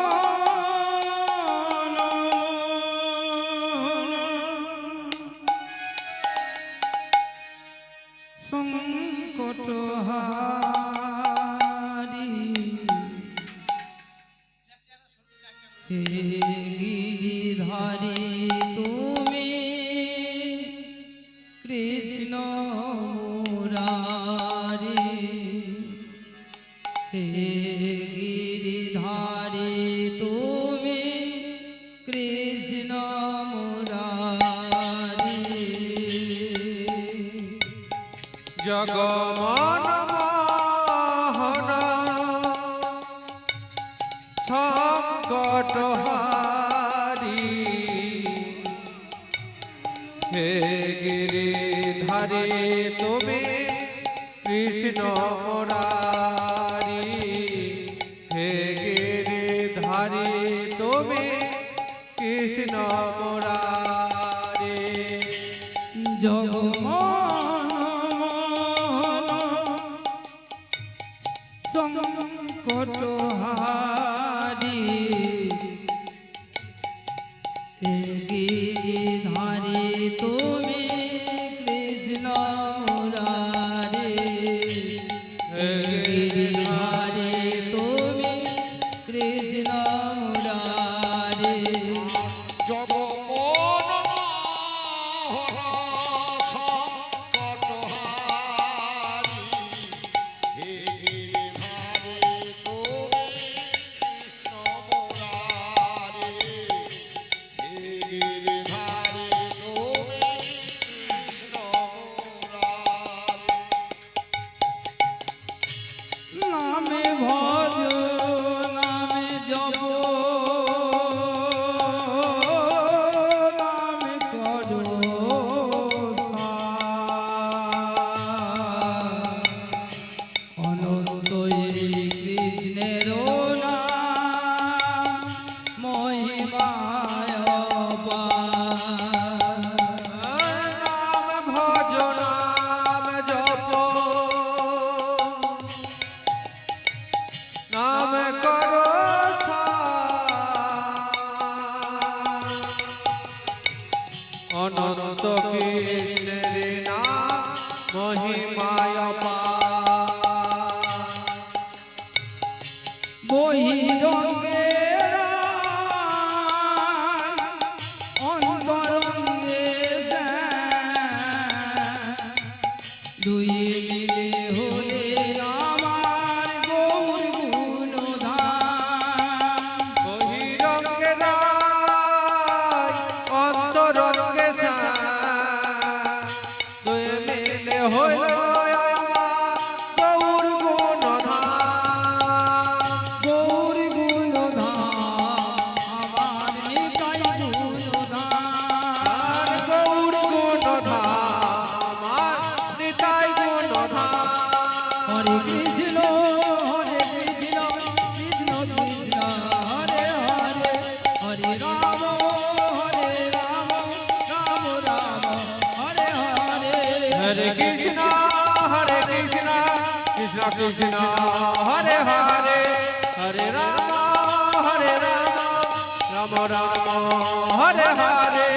জগমোহন সংকটহারি হে গিরিধারী তুমি কৃষ্ণ মুরারি হে গিরিধারী তুমি কৃষ্ণ মুরারি জগমোহন সংকটহারি হে গিরিধারী তুমি কৃষ্ণ মুরারি হে গিরিধারী তুমি কৃষ্ণ মুরারি জগমোহন সংকটহারি হে গিরিধারী তুমি কৃষ্ণ মুরারি হে গিরিধারী তুমি কৃষ্ণ মুরারি নামে ভজ নামে জপ নামে করো অনন্ত কৃষ্ণের নাম মহিমায় নাম ভজ নাম জপ নাম করো অনন্ত কৃষ্ণের নাম মহিমায় বহিরঙ্গে অন্তরঙ্গে দুই মিলে হলে আমার গৌর গুণধাম বহিরঙ্গে নাই অন্তরঙ্গে দুই মিলে হইল আমার গৌর গুণধাম গৌর গুণধাম আমার নিতাই গুণধাম আর গৌর গুণধাম আর নিতাই গুণধাম হরে কৃষ্ণ কৃষ্ণ কৃষ্ণ হরে হরে হরে রাম রাম রাম হরে হরে হরে কৃষ্ণ কৃষ্ণ কৃষ্ণ হরে হরে হরে রাম রাম রাম হরে হরে